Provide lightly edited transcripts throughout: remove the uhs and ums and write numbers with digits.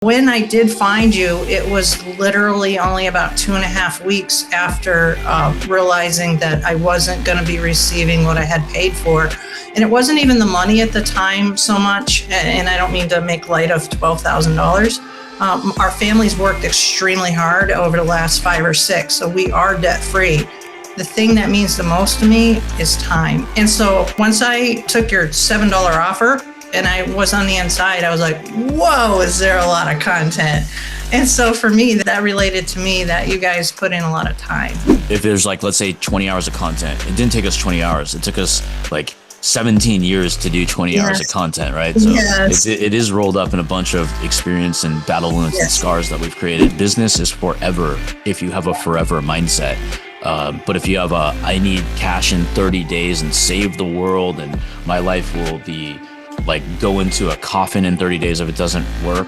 When I did find you, it was literally only about 2.5 weeks after realizing that I wasn't going to be receiving what I had paid for. And it wasn't even the money at the time so much. And I don't mean to make light of $12,000. Our families worked extremely hard over the last 5 or 6, so we are debt free. The thing that means the most to me is time. And so once I took your $7 offer, and I was on the inside, I was like, whoa, is there a lot of content? And so for me, that related to me that you guys put in a lot of time. If there's like, let's say 20 hours of content, it didn't take us 20 hours. It took us like 17 years to do 20 hours of content, right? So it is rolled up in a bunch of experience and battle wounds and scars that we've created. Business is forever if you have a forever mindset. But if you have I need cash in 30 days and save the world and my life will be like go into a coffin in 30 days if it doesn't work.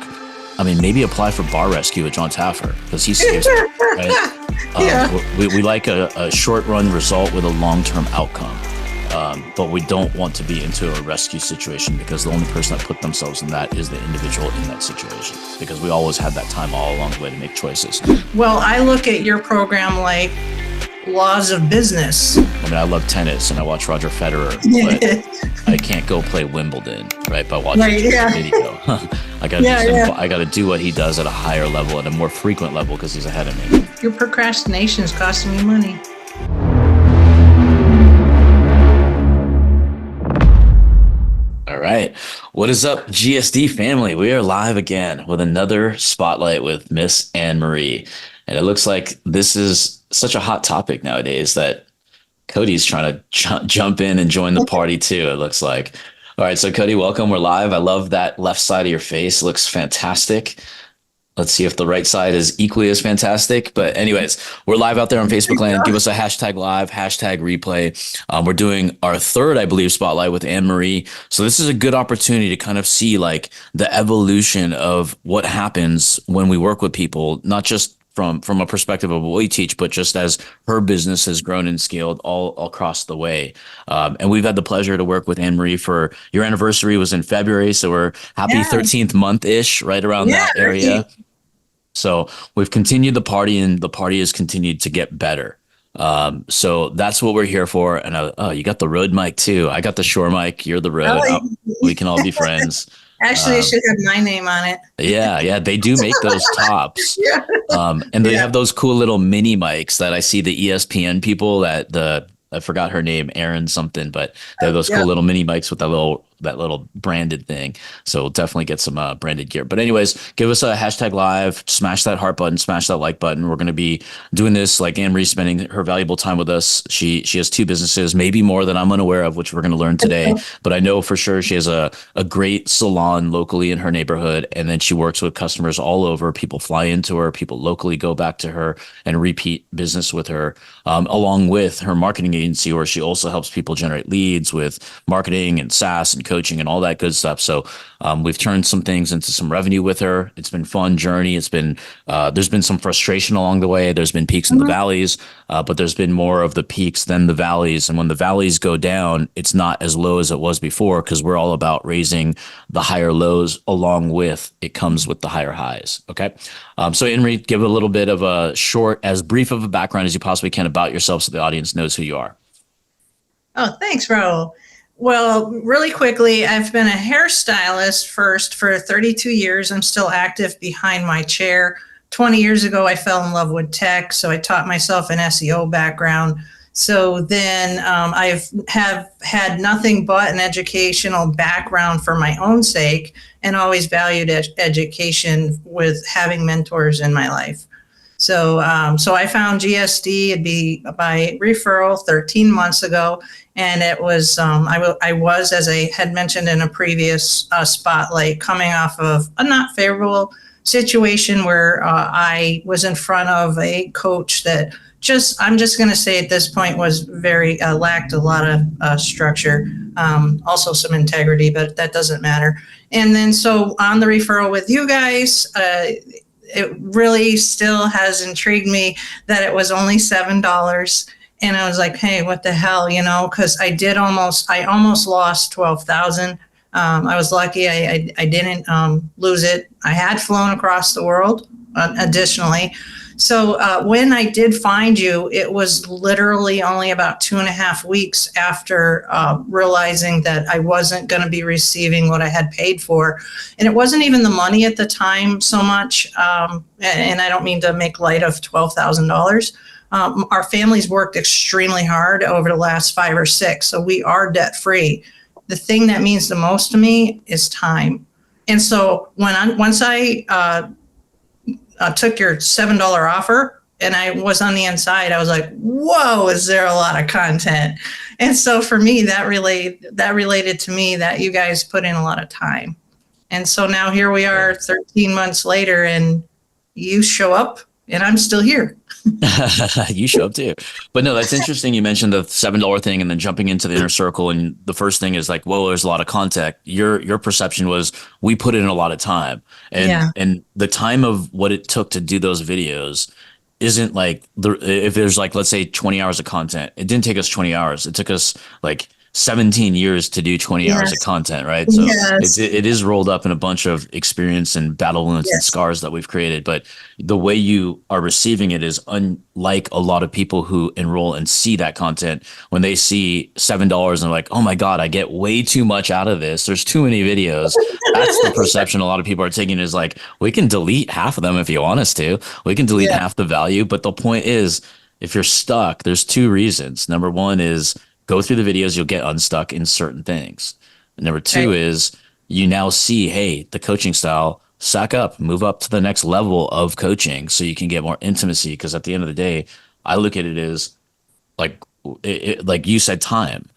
I mean, maybe apply for bar rescue with John Taffer because he saves it, right? We like a short run result with a long-term outcome. But we don't want to be into a rescue situation because the only person that put themselves in that is the individual in that situation, because we always had that time all along the way to make choices. Well, I look at your program like laws of business. I mean, I love tennis and I watch Roger Federer, but I can't go play Wimbledon, right? By watching video. I gotta do what he does at a higher level, at a more frequent level, because he's ahead of me. Your procrastination is costing you money. All right. What is up, GSD family? We are live again with another spotlight with Miss Anne Marie. And it looks like this is such a hot topic nowadays that Cody's trying to jump in and join the party too, it looks like. All right. So Cody, welcome. We're live. I love that left side of your face. It looks fantastic. Let's see if the right side is equally as fantastic. But anyways, we're live out there on Facebook land. Give us a hashtag live, hashtag replay. We're doing our third, I believe, spotlight with Anne Marie. So this is a good opportunity to kind of see like the evolution of what happens when we work with people, not just from a perspective of what we teach, but just as her business has grown and scaled all across the way. And we've had the pleasure to work with Anne Marie for your anniversary was in February. So we're happy 13th month-ish, right around that area. So we've continued the party and the party has continued to get better. So that's what we're here for. And you got the Rode mic too. I got the Shure mic. You're the Rode. We can all be friends. Actually, it should have my name on it. Yeah, they do make those tops. And they have those cool little mini mics that I see the ESPN people that I forgot her name, Aaron something, but they have those cool little mini mics with that little branded thing. So we'll definitely get some branded gear. But anyways, give us a hashtag live, smash that heart button, smash that like button. We're going to be doing this like Anne Marie spending her valuable time with us. She has 2 businesses, maybe more that I'm unaware of, which we're going to learn today. But I know for sure she has a great salon locally in her neighborhood. And then she works with customers all over. People fly into her, people locally go back to her and repeat business with her, along with her marketing agency, where she also helps people generate leads with marketing and SaaS and coaching and all that good stuff. So we've turned some things into some revenue with her. It's been a fun journey. It's been there's been some frustration along the way. There's been peaks and the valleys, but there's been more of the peaks than the valleys. And when the valleys go down, it's not as low as it was before, because we're all about raising the higher lows along with it comes with the higher highs. Okay. So Henry, give a little bit of a short, as brief of a background as you possibly can about yourself so the audience knows who you are. Oh, thanks, Raul. Well, really quickly, I've been a hairstylist first for 32 years. I'm still active behind my chair. 20 years ago, I fell in love with tech, so I taught myself an SEO background. So then I have had nothing but an educational background for my own sake, and always valued education with having mentors in my life. So I found GSD, it'd be by referral 13 months ago. And it was, I was, as I had mentioned in a previous spotlight, coming off of a not favorable situation where I was in front of a coach that I'm just going to say at this point was very, lacked a lot of structure, also some integrity, but that doesn't matter. And then so on the referral with you guys, it really still has intrigued me that it was only $7. And I was like, hey, what the hell, because I almost lost 12,000 I was lucky. I didn't lose it. I had flown across the world additionally. So when I did find you, it was literally only about 2.5 weeks after realizing that I wasn't going to be receiving what I had paid for. And it wasn't even the money at the time so much. And I don't mean to make light of $12,000. Our families worked extremely hard over the last 5 or 6, so we are debt free. The thing that means the most to me is time. And so once I took your $7 offer and I was on the inside, I was like, whoa, is there a lot of content? And so for me, that related to me that you guys put in a lot of time. And so now here we are 13 months later, and you show up and I'm still here. You show up too. But no, that's interesting. You mentioned the $7 thing and then jumping into the inner circle. And the first thing is like, whoa, there's a lot of content. Your perception was we put in a lot of time. And the time of what it took to do those videos isn't like if there's like, let's say 20 hours of content, it didn't take us 20 hours. It took us like 17 years to do 20 hours of content, right? So it is rolled up in a bunch of experience and battle wounds and scars that we've created. But the way you are receiving it is unlike a lot of people who enroll and see that content. When they see $7 and they're like, oh my God, I get way too much out of this. There's too many videos. That's the perception a lot of people are taking, is like, we can delete half of them if you want us to. We can delete half the value. But the point is, if you're stuck, there's 2 reasons. Number one is, go through the videos, you'll get unstuck in certain things. And number 2 is, you now see, hey, the coaching style, sack up, move up to the next level of coaching so you can get more intimacy. Because at the end of the day, I look at it as like, like you said, time.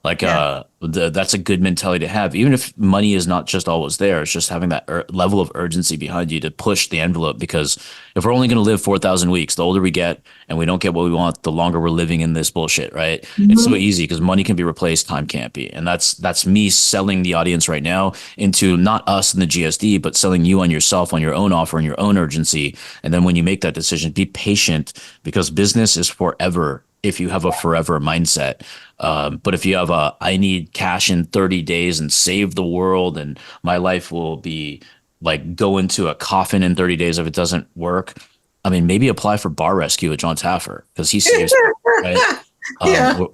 Like that's a good mentality to have, even if money is not just always there. It's just having that level of urgency behind you to push the envelope. Because if we're only going to live 4,000 weeks, the older we get and we don't get what we want, the longer we're living in this bullshit, right? It's so easy because money can be replaced, time can't be. And that's me selling the audience right now into not us in the GSD, but selling you on yourself, on your own offer and your own urgency. And then when you make that decision, be patient, because business is forever if you have a forever mindset. But if you have I need cash in 30 days and save the world and my life will be like go into a coffin in 30 days if it doesn't work. I mean, maybe apply for bar rescue with John Taffer because he saves, right?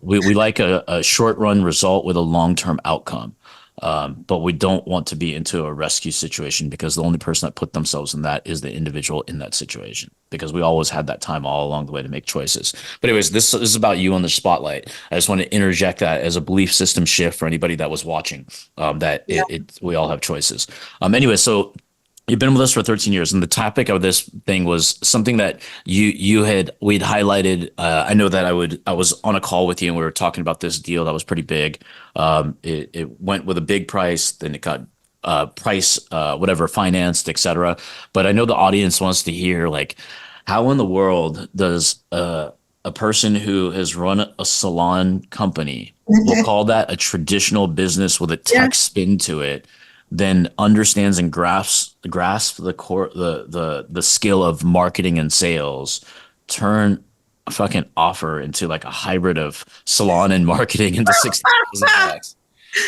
We like a short run result with a long-term outcome. But we don't want to be into a rescue situation, because the only person that put themselves in that is the individual in that situation, because we always had that time all along the way to make choices. But anyways, this is about you on the spotlight. I just want to interject that as a belief system shift for anybody that was watching, we all have choices. Anyway, so you've been with us for 13 years, and the topic of this thing was something that we'd highlighted. I know that I was on a call with you and we were talking about this deal that was pretty big. It went with a big price, then it got whatever financed, etc. But I know the audience wants to hear, like, how in the world does a person who has run a salon company, we'll call that a traditional business with a tech spin to it, then understands and grasps the core, the skill of marketing and sales, turn a fucking offer into like a hybrid of salon and marketing into 60,000 bucks,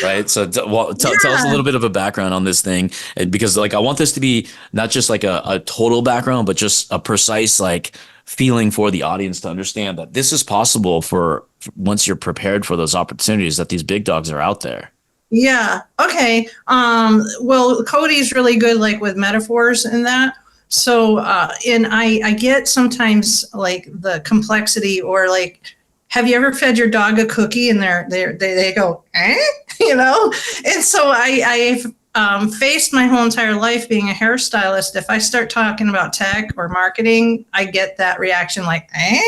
right? So tell us a little bit of a background on this thing, because like I want this to be not just like a total background, but just a precise like feeling for the audience to understand that this is possible for once you're prepared for those opportunities, that these big dogs are out there. Yeah. Okay. Well, Cody's really good, like with metaphors and that. So, and I get sometimes like the complexity, or like, have you ever fed your dog a cookie and they go, eh? You know? And so I've faced my whole entire life being a hairstylist. If I start talking about tech or marketing, I get that reaction like, eh?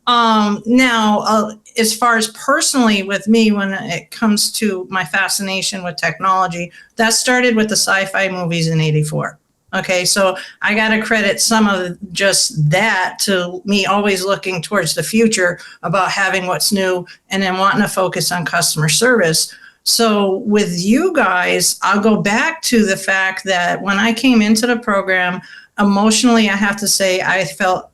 Now, as far as personally with me, when it comes to my fascination with technology, that started with the sci-fi movies in '84. Okay, so I got to credit some of just that to me always looking towards the future about having what's new and then wanting to focus on customer service. So with you guys, I'll go back to the fact that when I came into the program, emotionally, I have to say I felt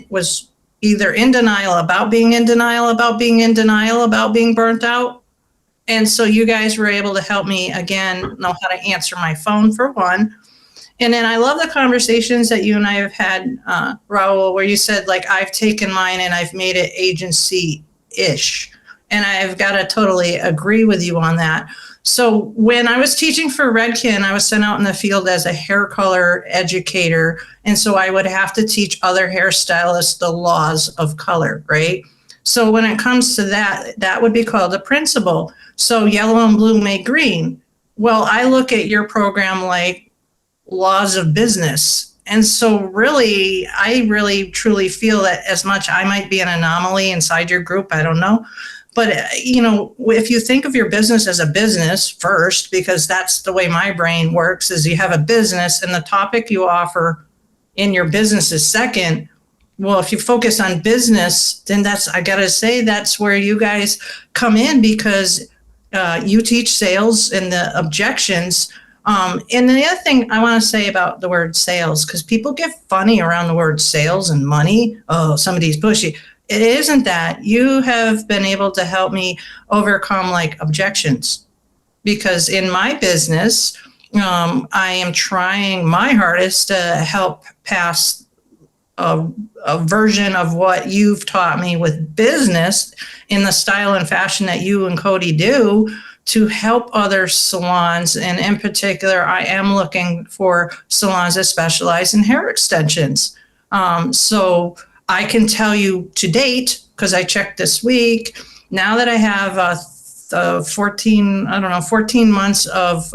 was either in denial about being in denial about being in denial about being burnt out. And so you guys were able to help me again know how to answer my phone for one. And then I love the conversations that you and I have had, Raul, where you said, like, I've taken mine and I've made it agency-ish. And I've got to totally agree with you on that. So when I was teaching for Redken, I was sent out in the field as a hair color educator. And so I would have to teach other hairstylists the laws of color, right? So when it comes to that, that would be called a principle. So yellow and blue make green. Well, I look at your program like laws of business. And so really, I really truly feel that as much I might be an anomaly inside your group, I don't know. But, if you think of your business as a business first, because that's the way my brain works, is you have a business and the topic you offer in your business is second. Well, if you focus on business, then I got to say, that's where you guys come in, because you teach sales and the objections. And the other thing I want to say about the word sales, because people get funny around the word sales and money. Oh, somebody's pushy. It isn't that. You have been able to help me overcome like objections, because in my business, I am trying my hardest to help pass a version of what you've taught me with business in the style and fashion that you and Cody do, to help other salons. And in particular, I am looking for salons that specialize in hair extensions. So I can tell you to date, because I checked this week, now that I have 14 months of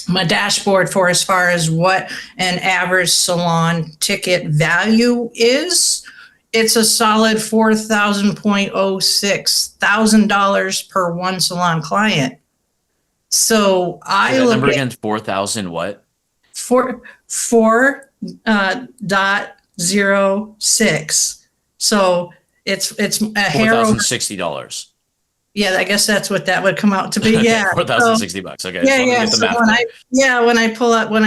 my dashboard for as far as what an average salon ticket value is, it's a solid $4,006 per one salon client. So I that look number at again, 4,000 what? 4.06. So it's a hair over. $4,060. Yeah, I guess that's what that would come out to be. Okay, Yeah, $4,060. Okay, yeah. just So wanted to get the math when I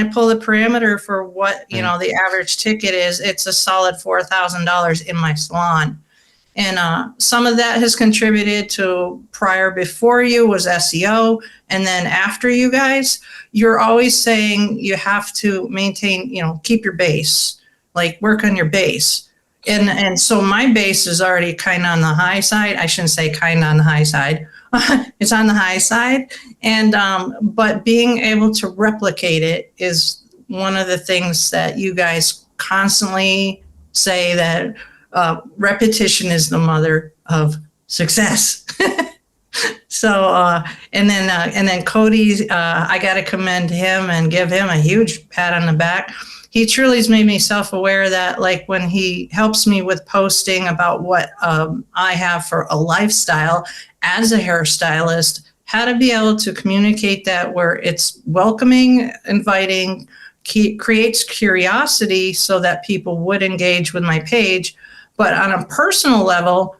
pull the parameter for what the average ticket is, it's a solid $4,000 in my salon. And some of that has contributed to before you was SEO. And then after you guys, you're always saying you have to maintain, keep your base, like work on your base. And so my base is already kind of on the high side. I shouldn't say kind of on the high side. It's on the high side. And but being able to replicate it is one of the things that you guys constantly say, that repetition is the mother of success. So, and then Cody, I got to commend him and give him a huge pat on the back. He truly has made me self-aware that, like, when he helps me with posting about what I have for a lifestyle as a hairstylist, how to be able to communicate that where it's welcoming, inviting, creates curiosity so that people would engage with my page. But on a personal level,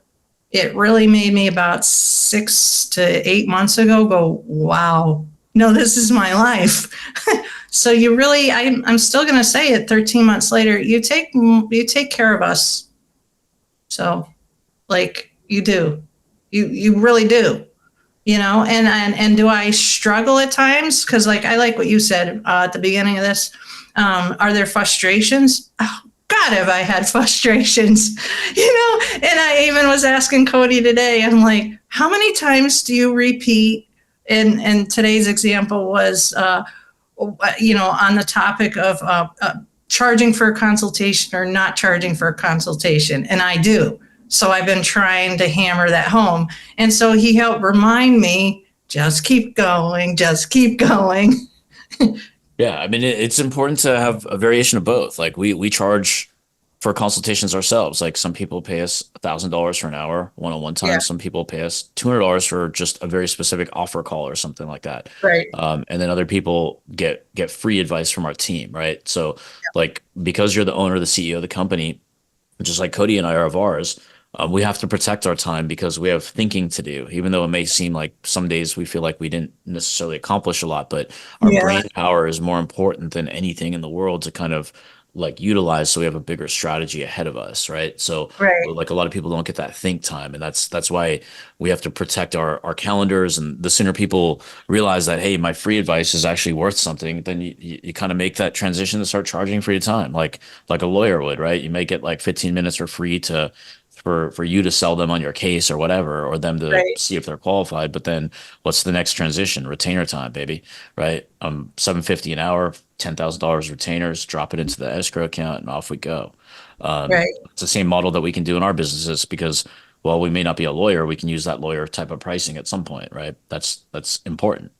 it really made me about 6 to 8 months ago go, wow, no, this is my life. So you really, I'm still going to say it 13 months later, you take care of us. So like you do, you really do, and do I struggle at times? Cause like, I like what you said at the beginning of this. Are there frustrations? Oh, God, have I had frustrations, and I even was asking Cody today, I'm like, how many times do you repeat? And today's example was, on the topic of charging for a consultation or not charging for a consultation. And I do. So I've been trying to hammer that home. And so he helped remind me, just keep going, just keep going. Yeah, I mean, it's important to have a variation of both. Like we charge for consultations ourselves. Like some people pay us $1,000 for an hour one-on-one time. Yeah. Some people pay us $200 for just a very specific offer call or something like that. Right. And then other people get free advice from our team, right? So like, because you're the owner, the CEO of the company, just like Cody and I are of ours, we have to protect our time because we have thinking to do, even though it may seem like some days we feel like we didn't necessarily accomplish a lot, but our brain power is more important than anything in the world to kind of like utilize so we have a bigger strategy ahead of us, right? So Right. like a lot of people don't get that think time, and that's why we have to protect our calendars. And the sooner people realize that, hey, my free advice is actually worth something, then you kind of make that transition to start charging for your time, like a lawyer would, right? You may get like 15 minutes for free to for you to sell them on your case or whatever, or them to Right. see if they're qualified. But then what's the next transition? Retainer time, baby, right? $750 an hour, $10,000 retainers, drop it into the escrow account, and off we go. Right. It's the same model that we can do in our businesses because, well, we may not be a lawyer, we can use that lawyer type of pricing at some point, right? That's important.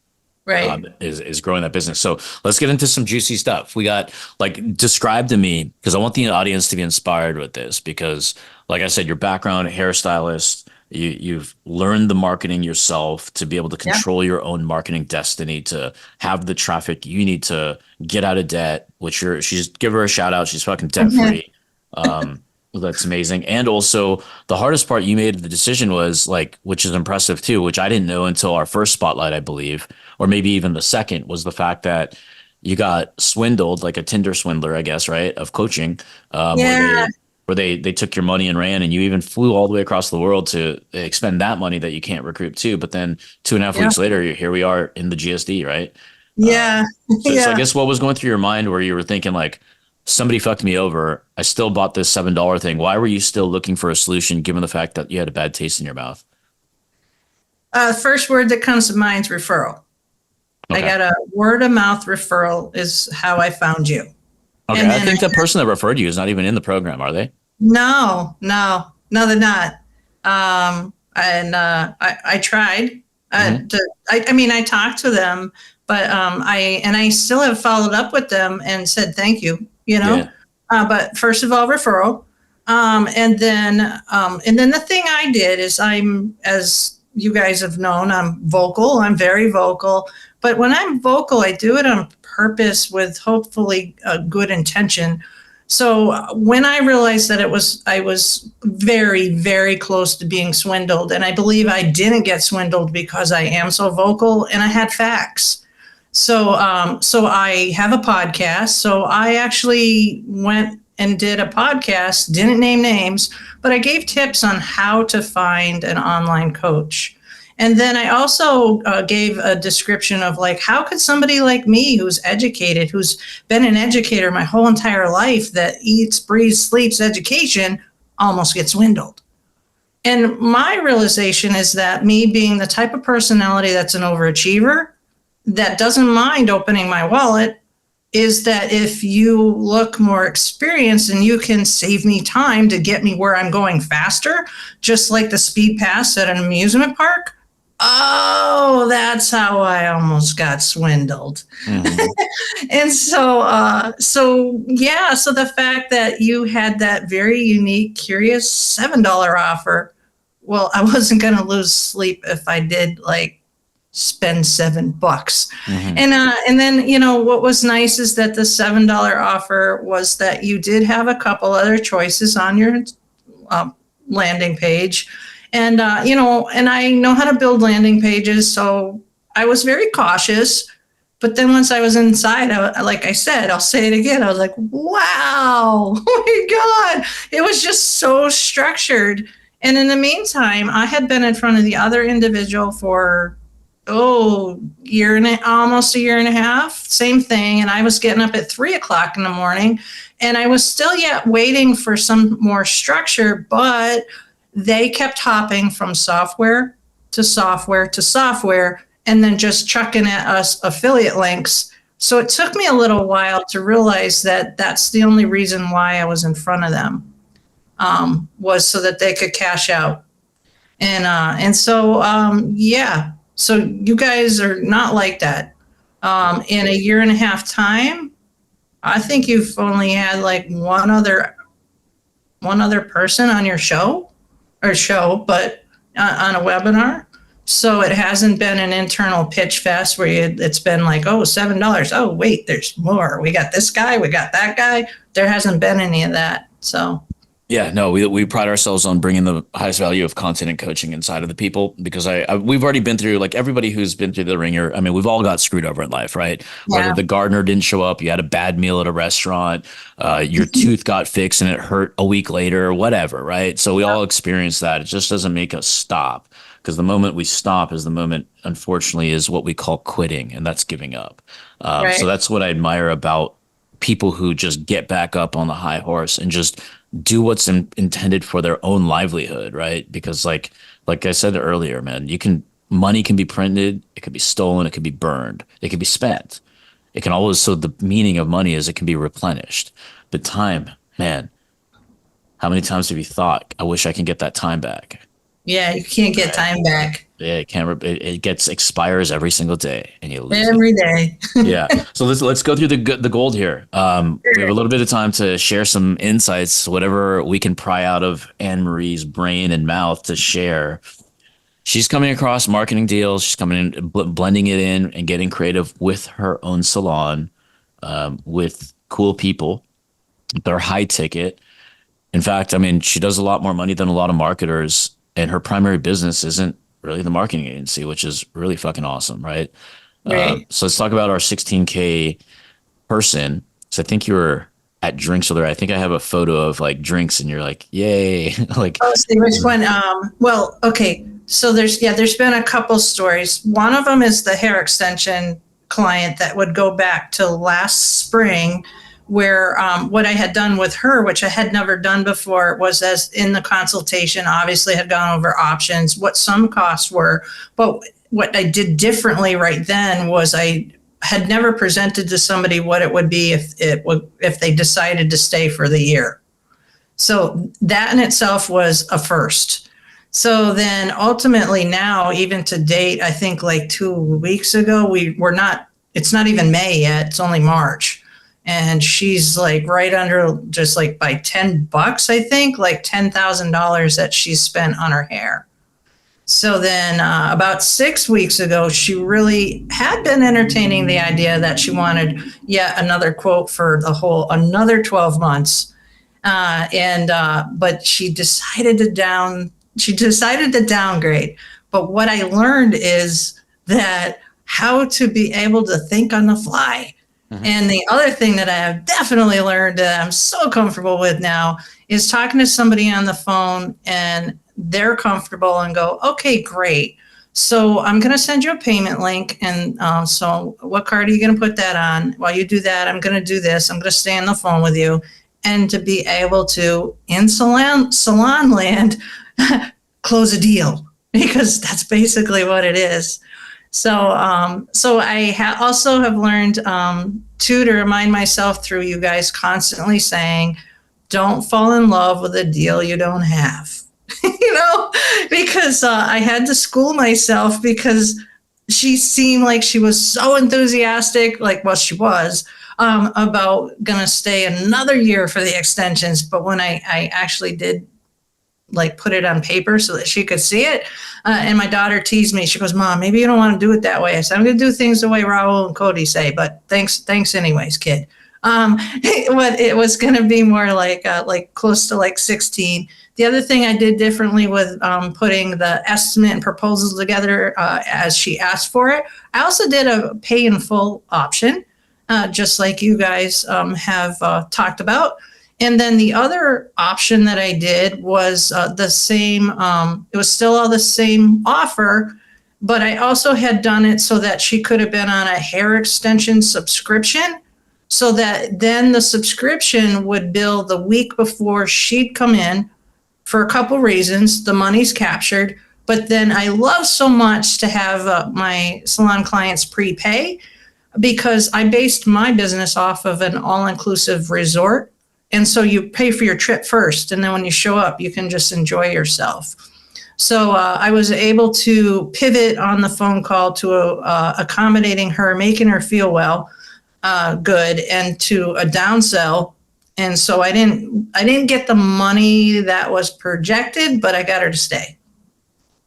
Right. Is growing that business. So let's get into some juicy stuff. We got like describe to me because I want the audience to be inspired with this because, like I said, your background, hairstylist, you've learned the marketing yourself to be able to Yeah. control your own marketing destiny, to have the traffic you need to get out of debt. She's give her a shout out. She's fucking debt free. That's amazing. And also the hardest part you made of the decision was like, which is impressive too, which I didn't know until our first spotlight, I believe, or maybe even the second, was the fact that you got swindled, like a Tinder swindler, I guess, right? Of coaching, Yeah. where they took your money and ran, and you even flew all the way across the world to expend that money that you can't recoup too. But then 2.5 Yeah. weeks later, here we are in the GSD, right? Yeah. So I Yeah. guess what was going through your mind where you were thinking like, somebody fucked me over. I still bought this $7 thing. Why were you still looking for a solution given the fact that you had a bad taste in your mouth? First word that comes to mind is referral. I Okay. got a word of mouth referral is how I found you. Okay. And I then think the person that referred you is not even in the program, are they? no, they're not. And I tried Hmm. I mean, I talked to them, but I still have followed up with them and said thank you, you know. Yeah. But first of all, referral, and then the thing I did is as you guys have known, I'm vocal. I'm very vocal, but when I'm vocal, I do it on purpose with hopefully a good intention. So when I realized that I was very, very close to being swindled, and I believe I didn't get swindled because I am so vocal and I had facts. So I have a podcast. So I actually went and did a podcast, didn't name names, but I gave tips on how to find an online coach. And then I also gave a description of like, how could somebody like me who's educated, who's been an educator my whole entire life, that eats, breathes, sleeps education, almost get swindled? And my realization is that me being the type of personality that's an overachiever, that doesn't mind opening my wallet, is that if you look more experienced and you can save me time to get me where I'm going faster, just like the speed pass at an amusement park. Oh, that's how I almost got swindled. Hmm. And so yeah, so the fact that you had that very unique, curious $7 offer, well, I wasn't going to lose sleep if I did like spend $7. Hmm. And then, what was nice is that the $7 offer was that you did have a couple other choices on your uh, landing page. And, and I know how to build landing pages. So I was very cautious. But then once I was inside, like I said, I'll say it again. I was like, wow, oh my God. It was just so structured. And in the meantime, I had been in front of the other individual for almost a year and a half, same thing. And I was getting up at 3 o'clock in the morning, and I was still yet waiting for some more structure, but they kept hopping from software to software to software and then just chucking at us affiliate links. So it took me a little while to realize that that's the only reason why I was in front of them, was so that they could cash out. Yeah. So you guys are not like that. In a year and a half time, I think you've only had like one other person on your but on a webinar. So it hasn't been an internal pitch fest where it's been like, oh, $7. Oh, wait, there's more. We got this guy. We got that guy. There hasn't been any of that. So Yeah, no, we pride ourselves on bringing the highest value of content and coaching inside of the people because we've already been through, like everybody who's been through the ringer. I mean, we've all got screwed over in life, right? Whether Yeah. the gardener didn't show up, you had a bad meal at a restaurant, your tooth got fixed and it hurt a week later, or whatever, right? So we all experience that. It just doesn't make us stop because the moment we stop is the moment, unfortunately, is what we call quitting, and that's giving up. So Right. that's what I admire about people who just get back up on the high horse and just do what's intended for their own livelihood, right? Because like I said earlier, man, money can be printed, it could be stolen, it could be burned, it could be spent. It can always so the meaning of money is it can be replenished. But time, man, how many times have you thought, I wish I can get that time back? Yeah, you can't get Right. time back Yeah, it can't. It gets expires every single day, and you lose it. every day. Yeah. So let's go through the gold here. We have a little bit of time to share some insights, whatever we can pry out of Anne Marie's brain and mouth to share. She's coming across marketing deals. She's coming in, blending it in, and getting creative with her own salon, with cool people. They're high ticket. In fact, I mean, she does a lot more money than a lot of marketers, and her primary business isn't really the marketing agency, which is really fucking awesome, right? Right. So let's talk about our 16K person. So I think you were at drinks with her. I think I have a photo of like drinks, and you're like, "Yay!" like, Oh, see which one. Well, okay. So there's been a couple stories. One of them is the hair extension client that would go back to last spring, where what I had done with her, which I had never done before, was as in the consultation, obviously had gone over options, what some costs were, but what I did differently right then was I had never presented to somebody what it would be if they decided to stay for the year. So that in itself was a first. So then ultimately now, even to date, I think like 2 weeks ago, we're not, it's not even May yet, it's only March. And she's like right under just like by $10, I think, like $10,000 that she's spent on her hair. So then about 6 weeks ago, she really had been entertaining the idea that she wanted yet another quote for the whole another 12 months. But she decided to downgrade. But what I learned is that how to be able to think on the fly. Mm-hmm. And the other thing that I have definitely learned that I'm so comfortable with now is talking to somebody on the phone and they're comfortable and go, okay, great. So I'm going to send you a payment link. And so what card are you going to put that on? While you do that, I'm going to do this. I'm going to stay on the phone with you. And to be able to, in salon land, close a deal, because that's basically what it is. So I also have learned to remind myself through you guys constantly saying, don't fall in love with a deal you don't have. Because I had to school myself because she seemed like she was so enthusiastic, she was, about going to stay another year for the extensions. But when I actually did put it on paper so that she could see it, and my daughter teased me, she goes, Mom, maybe you don't want to do it that way. I said, I'm going to do things the way Raul and Cody say, but thanks anyways, kid. It was going to be more like close to 16. The other thing I did differently with putting the estimate and proposals together as she asked for it, I also did a pay in full option, just like you guys have talked about. And then the other option that I did was the same, it was still all the same offer, but I also had done it so that she could have been on a hair extension subscription, so that then the subscription would bill the week before she'd come in for a couple reasons. The money's captured, but then I love so much to have my salon clients prepay, because I based my business off of an all-inclusive resort. And so you pay for your trip first, and then when you show up, you can just enjoy yourself. So I was able to pivot on the phone call to accommodating her, making her feel good, and to a downsell. And so I didn't get the money that was projected, but I got her to stay.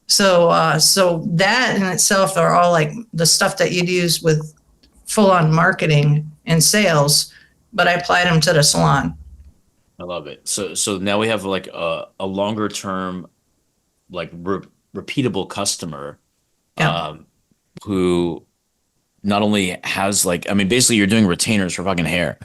So that in itself are all like the stuff that you'd use with full on marketing and sales, but I applied them to the salon. I love it. So now we have like a longer term, like repeatable customer, Yeah. um, who not only has like, I mean, basically you're doing retainers for fucking hair.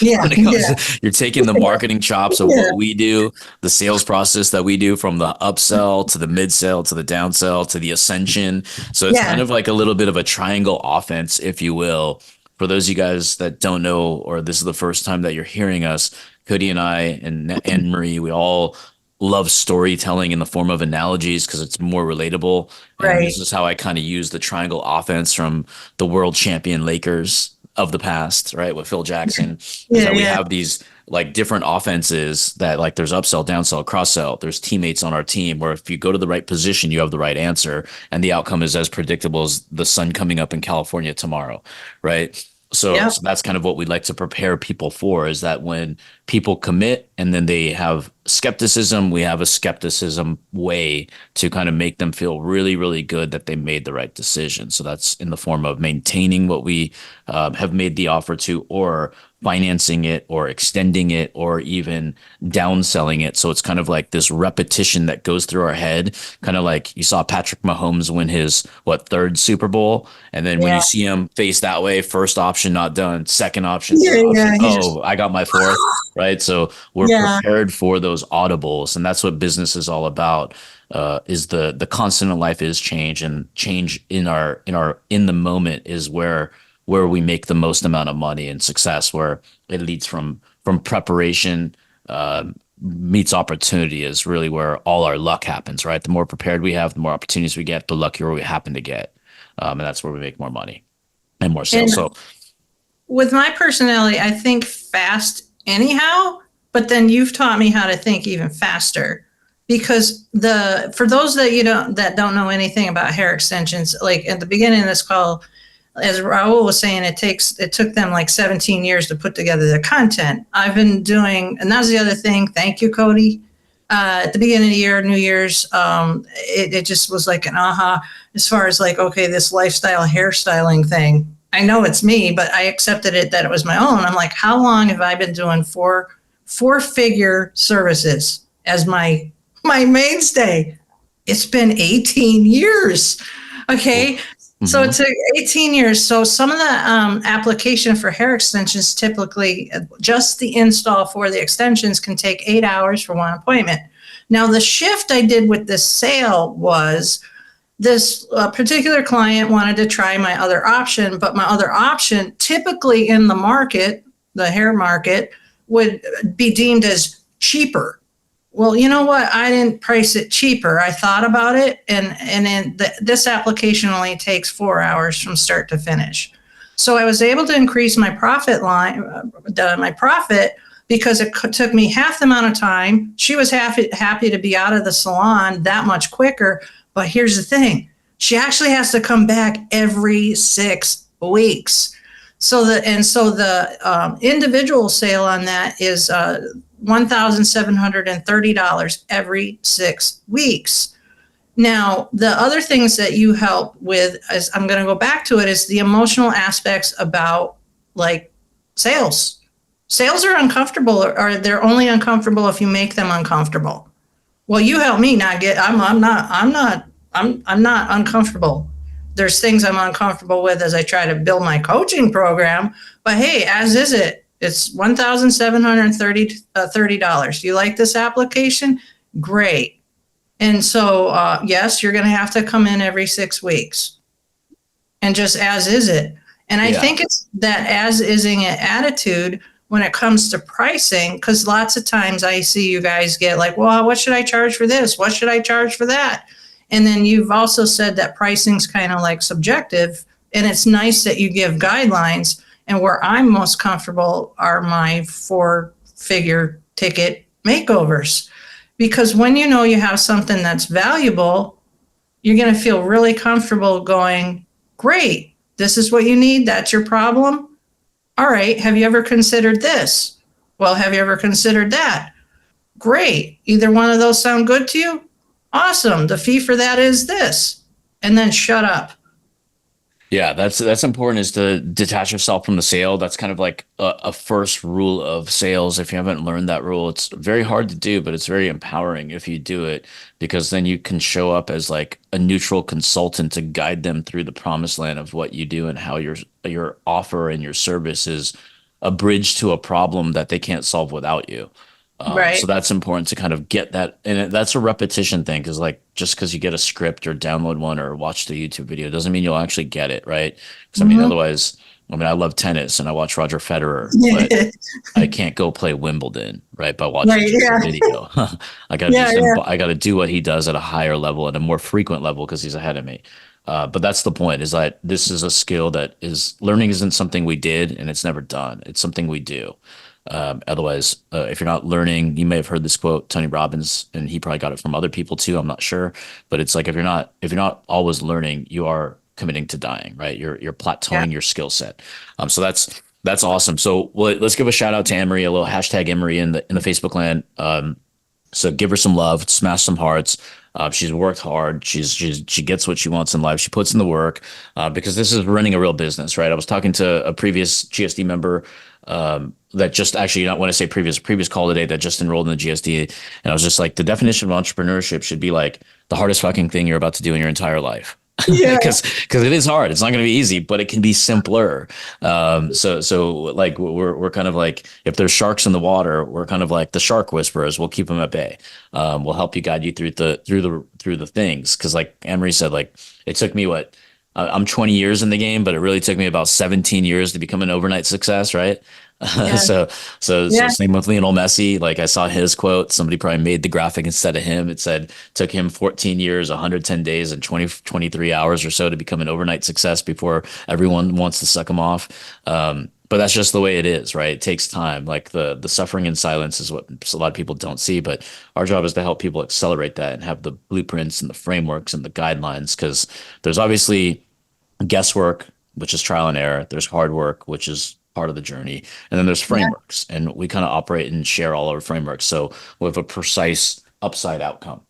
Yeah. When it comes Yeah. to, you're taking the marketing chops of Yeah. what we do, the sales process that we do from the upsell to the mid sell to the downsell to the ascension. So it's kind Yeah. of like a little bit of a triangle offense, if you will. For those of you guys that don't know, or this is the first time that you're hearing us, Cody and I and Marie, we all love storytelling in the form of analogies because it's more relatable. And this Right. is how I kind of use the triangle offense from the world champion Lakers of the past, right? With Phil Jackson, is Yeah. that we Yeah. have these like different offenses that like there's upsell, downsell, cross sell. There's teammates on our team where if you go to the right position, you have the right answer, and the outcome is as predictable as the sun coming up in California tomorrow, right? So, Yep. so that's kind of what we'd like to prepare people for is that when people commit and then they have skepticism, we have a skepticism way to kind of make them feel really, really good that they made the right decision. So that's in the form of maintaining what we have made the offer to, or financing it, or extending it, or even downselling it. So it's kind of like this repetition that goes through our head, kind of like you saw Patrick Mahomes win his third Super Bowl, and then when you Yeah. see him face that way, first option not done, second option, third Yeah. option, Yeah. He just, oh, I got my fourth, right? So we're yeah. prepared for those audibles, and that's what business is all about. Is the constant in life is change, and change in the moment is where we make the most amount of money and success, where it leads from preparation, meets opportunity is really where all our luck happens, right? The more prepared we have, the more opportunities we get, the luckier we happen to get. And that's where we make more money and more sales. And So with my personality, I think fast anyhow, but then you've taught me how to think even faster. Because for those that don't know anything about hair extensions, like at the beginning of this call, as Raul was saying, it took them like 17 years to put together the content. I've been doing, and that's the other thing. Thank you, Cody. At the beginning of the year, New Year's, it just was like an aha as far as like, okay, this lifestyle hairstyling thing. I know it's me, but I accepted it that it was my own. I'm like, how long have I been doing four-figure services as my mainstay? It's been 18 years. Okay. So mhm. it took 18 years. So some of the application for hair extensions, typically just the install for the extensions can take 8 hours for one appointment. Now, the shift I did with this sale was this particular client wanted to try my other option, but my other option, typically in the market, the hair market, would be deemed as cheaper. Well, you know what? I didn't price it cheaper. I thought about it, and then this application only takes 4 hours from start to finish. So I was able to increase my profit line, my profit, because it took me half the amount of time. She was happy to be out of the salon that much quicker. But here's the thing: she actually has to come back every 6 weeks. So the individual sale on that is $1,730 every 6 weeks. Now, the other things that you help with, as I'm going to go back to it, is the emotional aspects about like sales. Sales are uncomfortable, or they're only uncomfortable if you make them uncomfortable. Well, you help me not get. I'm not uncomfortable. There's things I'm uncomfortable with as I try to build my coaching program. But hey, as is it. It's $1,730. Do you like this application? Great. And so, yes, you're going to have to come in every 6 weeks, and just as is it. And I Yeah. think it's that as ising it attitude when it comes to pricing, because lots of times I see you guys get like, well, what should I charge for this? What should I charge for that? And then you've also said that pricing's kind of like subjective, and it's nice that you give guidelines. And where I'm most comfortable are my 4-figure ticket makeovers. Because when you know you have something that's valuable, you're going to feel really comfortable going, great, this is what you need. That's your problem. All right. Have you ever considered this? Well, have you ever considered that? Great. Either one of those sound good to you? Awesome. The fee for that is this. And then shut up. Yeah, that's important is to detach yourself from the sale. That's kind of like a first rule of sales. If you haven't learned that rule, it's very hard to do, but it's very empowering if you do it because then you can show up as like a neutral consultant to guide them through the promised land of what you do and how your offer and your service is a bridge to a problem that they can't solve without you. So Right. that's important to kind of get that, and that's a repetition thing because like just because you get a script or download one or watch the YouTube video doesn't mean you'll actually get it, right? Because I mean, Hmm. otherwise, I mean, I love tennis and I watch Roger Federer, but I can't go play Wimbledon, right? By watching Right. just a Yeah. video. Yeah. Yeah. I gotta do what he does at a higher level, at a more frequent level because he's ahead of me. But that's the point is that this is a skill that is learning isn't something we did and it's never done. It's something we do. Otherwise, if you're not learning, you may have heard this quote, Tony Robbins, and he probably got it from other people too. I'm not sure, but it's like if you're not always learning, you are committing to dying, right? You're Yeah. plateauing your skill set. So that's awesome. So let's give a shout out to Emery, a little hashtag Emery in the Facebook land. So give her some love, smash some hearts. She's worked hard. She gets what she wants in life. She puts in the work because this is running a real business, right? I was talking to a previous GSD member that just actually not when I say previous call today that just enrolled in the GSD, and I was just like, the definition of entrepreneurship should be like the hardest fucking thing you're about to do in your entire life. Yeah. Because it is hard. It's not going to be easy, but it can be simpler. So like we're kind of like if there's sharks in the water, we're kind of like the shark whisperers. We'll keep them at bay. We'll help you guide you through the things. Because like Emery said, like it took me what I'm 20 years in the game, but it really took me about 17 years to become an overnight success, right? Yeah. So, so Yeah. same with Lionel Messi. Like I saw his quote. Somebody probably made the graphic instead of him. It said took him 14 years, 110 days, and 23 hours or so to become an overnight success before everyone wants to suck him off. But that's just the way it is, right? It takes time. Like the suffering in silence is what a lot of people don't see. But our job is to help people accelerate that and have the blueprints and the frameworks and the guidelines because there's obviously guesswork, which is trial and error. There's hard work, which is part of the journey. And then there's Yeah. frameworks, and we kind of operate and share all our frameworks. So we have a precise upside outcome.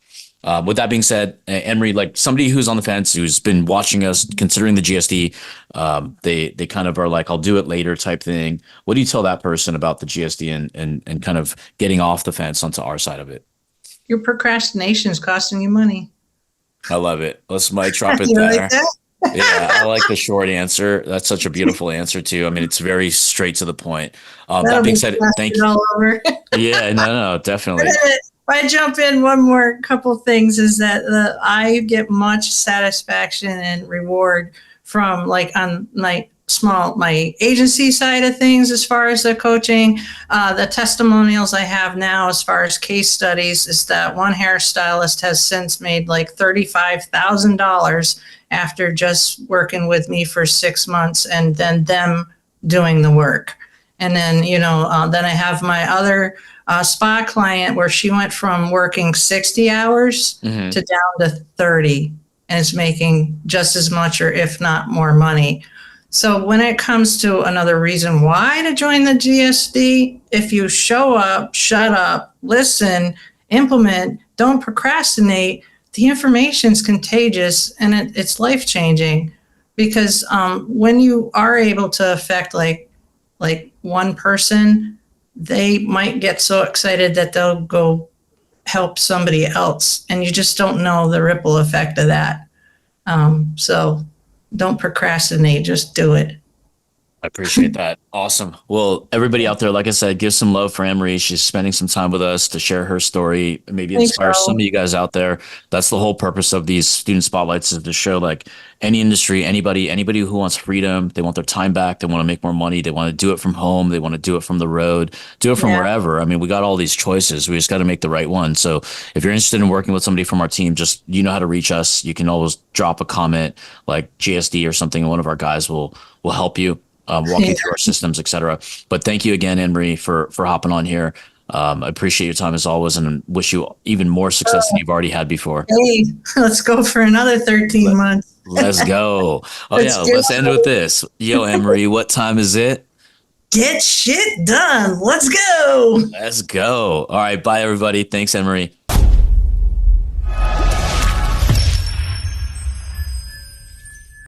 With that being said, Emery, like somebody who's on the fence, who's been watching us, considering the GSD, they kind of are like, "I'll do it later" type thing. What do you tell that person about the GSD and kind of getting off the fence onto our side of it? Your procrastination is costing you money. I love it. Let's mic drop it You like there. that? Yeah, I like the short answer. That's such a beautiful answer too. I mean, it's very straight to the point. That That'll being be said, thank plastered you. all over. Yeah, no, definitely. If I jump in one more couple things is that I get much satisfaction and reward from like on my agency side of things as far as the coaching, the testimonials I have now as far as case studies is that one hairstylist has since made like $35,000 after just working with me for 6 months and then them doing the work. And then, then I have my other spa client where she went from working 60 hours Hmm. to down to 30 and is making just as much or if not more money. So when it comes to another reason why to join the GSD, if you show up, shut up, listen, implement, don't procrastinate, the information is contagious and it's life changing because when you are able to affect like one person, they might get so excited that they'll go help somebody else, and you just don't know the ripple effect of that. So don't procrastinate, just do it. I appreciate that. Awesome. Well, everybody out there, like I said, give some love for Emery. She's spending some time with us to share her story, maybe Thanks, inspire some Raul. of you guys out there. That's the whole purpose of these student spotlights is to show like any industry, anybody who wants freedom, they want their time back, they want to make more money, they want to do it from home, they want to do it from the road, do it from Yeah. wherever. I mean, we got all these choices. We just got to make the right one. So if you're interested in working with somebody from our team, just you know how to reach us. You can always drop a comment like GSD or something, and one of our guys will help you walk Yeah. you through our systems, et cetera. But thank you again, Emery, for hopping on here. I appreciate your time as always and wish you even more success than you've already had before. Hey, let's go for another 13 Let, months. let's go. Oh, yeah. Let's do Let's end with this. Yo, Emery, what time is it? get shit done. Let's go. Let's go. All right. Bye, everybody. Thanks, Emery.